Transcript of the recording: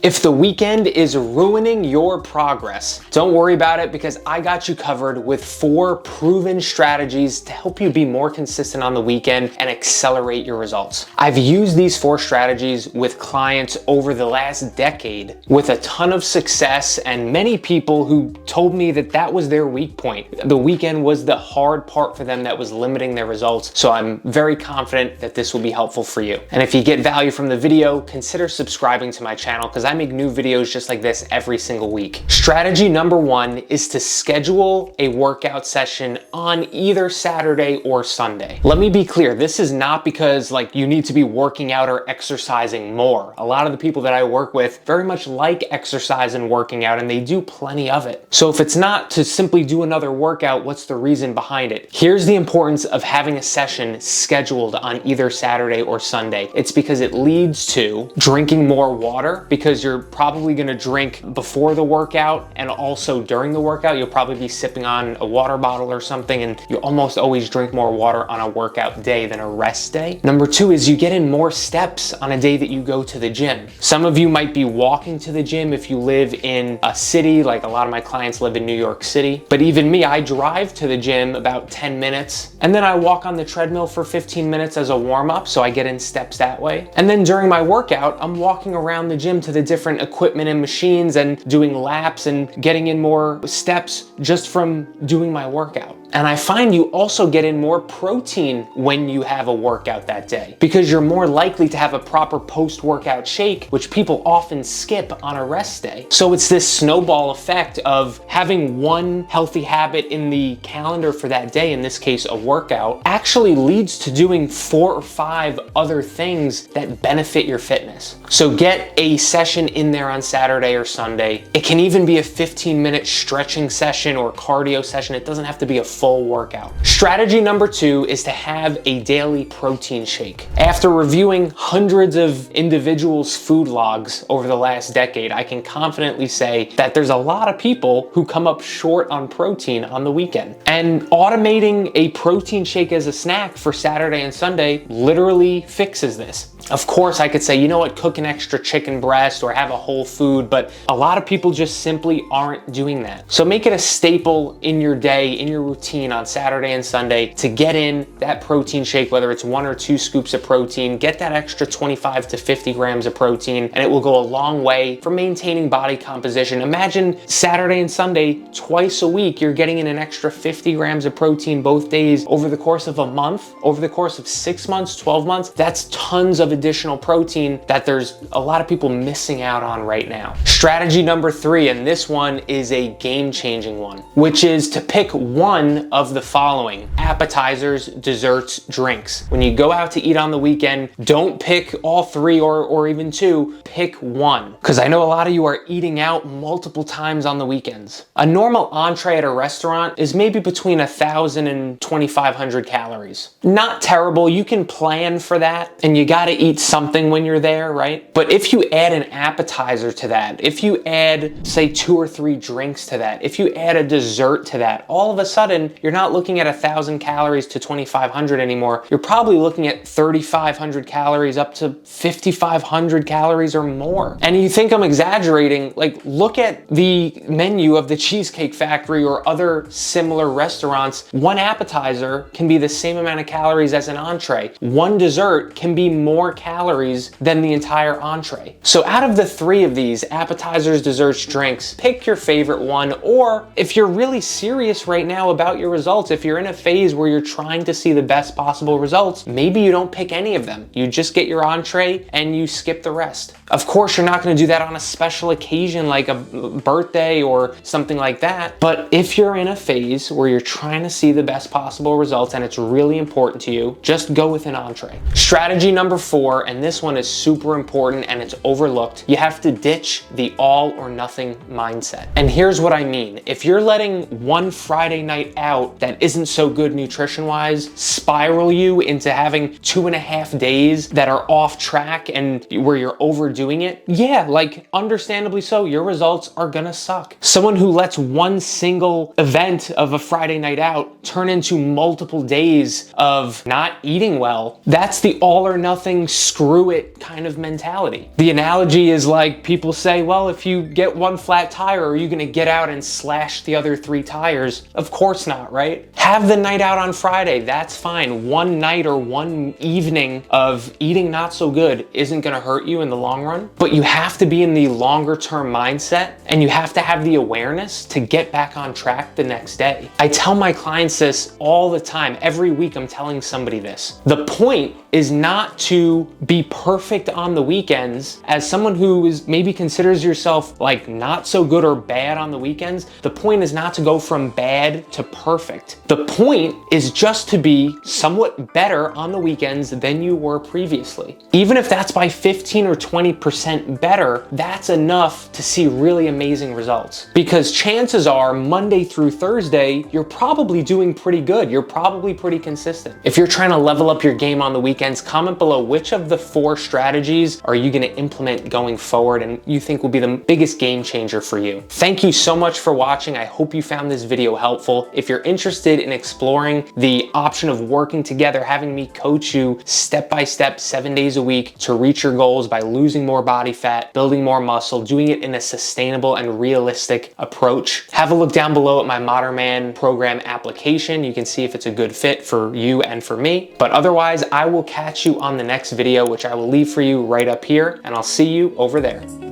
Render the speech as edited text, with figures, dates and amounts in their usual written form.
If the weekend is ruining your progress, don't worry about it because I got you covered with 4 proven strategies to help you be more consistent on the weekend and accelerate your results. I've used these 4 strategies with clients over the last decade with a ton of success and many people who told me that that was their weak point. The weekend was the hard part for them that was limiting their results. So I'm very confident that this will be helpful for you. And if you get value from the video, consider subscribing to my channel because I make new videos just like this every single week. Strategy number 1 is to schedule a workout session on either Saturday or Sunday. Let me be clear, this is not because like you need to be working out or exercising more. A lot of the people that I work with very much like exercise and working out and they do plenty of it. So if it's not to simply do another workout, what's the reason behind it? Here's the importance of having a session scheduled on either Saturday or Sunday. It's because it leads to drinking more water because you're probably gonna drink before the workout and also during the workout. You'll probably be sipping on a water bottle or something, and you almost always drink more water on a workout day than a rest day. Number 2 is you get in more steps on a day that you go to the gym. Some of you might be walking to the gym if you live in a city, like a lot of my clients live in New York City. But even me, I drive to the gym about 10 minutes and then I walk on the treadmill for 15 minutes as a warm-up, so I get in steps that way. And then during my workout, I'm walking around the gym to the different equipment and machines and doing laps and getting in more steps just from doing my workout. And I find you also get in more protein when you have a workout that day because you're more likely to have a proper post-workout shake, which people often skip on a rest day. So it's this snowball effect of having one healthy habit in the calendar for that day, in this case a workout, actually leads to doing 4 or 5 other things that benefit your fitness. So get a session in there on Saturday or Sunday. It can even be a 15-minute stretching session or cardio session. It doesn't have to be a full workout. Strategy number 2 is to have a daily protein shake. After reviewing hundreds of individuals' food logs over the last decade, I can confidently say that there's a lot of people who come up short on protein on the weekend. And automating a protein shake as a snack for Saturday and Sunday literally fixes this. Of course, I could say, you know what, cook an extra chicken breast or have a whole food, but a lot of people just simply aren't doing that. So make it a staple in your day, in your routine on Saturday and Sunday to get in that protein shake, whether it's 1 or 2 scoops of protein, get that extra 25 to 50 grams of protein, and it will go a long way for maintaining body composition. Imagine Saturday and Sunday, twice a week, you're getting in an extra 50 grams of protein both days over the course of a month, over the course of 6 months, 12 months. That's tons of additional protein that there's a lot of people missing out on right now. Strategy number 3, and this one is a game-changing one, which is to pick one of the following: appetizers, desserts, drinks. When you go out to eat on the weekend, don't pick all 3 or even 2, pick one. Because I know a lot of you are eating out multiple times on the weekends. A normal entree at a restaurant is maybe between 1,000 and 2,500 calories. Not terrible, you can plan for that, and you gotta eat something when you're there, right? But if you add an appetizer to that, if you add, say, 2 or 3 drinks to that, if you add a dessert to that, all of a sudden, you're not looking at 1,000 calories to 2,500 anymore. You're probably looking at 3,500 calories up to 5,500 calories or more. And you think I'm exaggerating, like look at the menu of the Cheesecake Factory or other similar restaurants. One appetizer can be the same amount of calories as an entree. One dessert can be more calories than the entire entree. So out of the 3 of these, appetizers, desserts, drinks, pick your favorite one. Or if you're really serious right now about your results, if you're in a phase where you're trying to see the best possible results, maybe you don't pick any of them. You just get your entree and you skip the rest. Of course, you're not going to do that on a special occasion like a birthday or something like that. But if you're in a phase where you're trying to see the best possible results and it's really important to you, just go with an entree. Strategy number 4, and this one is super important and it's overlooked. You have to ditch the all or nothing mindset. And here's what I mean. If you're letting one Friday night out that isn't so good nutrition-wise spiral you into having 2.5 days that are off track and where you're overdoing it, yeah, like understandably so, your results are gonna suck. Someone who lets one single event of a Friday night out turn into multiple days of not eating well, that's the all or nothing screw it kind of mentality. The analogy is like people say, well, if you get one flat tire, are you gonna get out and slash the other 3 tires? Of course not, right? Have the night out on Friday, that's fine. One night or one evening of eating not so good isn't gonna hurt you in the long run, but you have to be in the longer term mindset and you have to have the awareness to get back on track the next day. I tell my clients this all the time. Every week I'm telling somebody this. The point is not to be perfect on the weekends. As someone who is maybe considers yourself like not so good or bad on the weekends, the point is not to go from bad to perfect. The point is just to be somewhat better on the weekends than you were previously. Even if that's by 15 or 20% better, that's enough to see really amazing results. Because chances are Monday through Thursday, you're probably doing pretty good. You're probably pretty consistent. If you're trying to level up your game on the weekends, comment below which of the 4 strategies are you gonna implement going forward and you think will be the biggest game changer for you. Thank you so much for watching. I hope you found this video helpful. If you're interested in exploring the option of working together, having me coach you step by step, 7 days a week to reach your goals by losing more body fat, building more muscle, doing it in a sustainable and realistic approach, have a look down below at my Modern Man program application. You can see if it's a good fit for you and for me. But otherwise, I will catch you on the next video, which I will leave for you right up here, and I'll see you over there.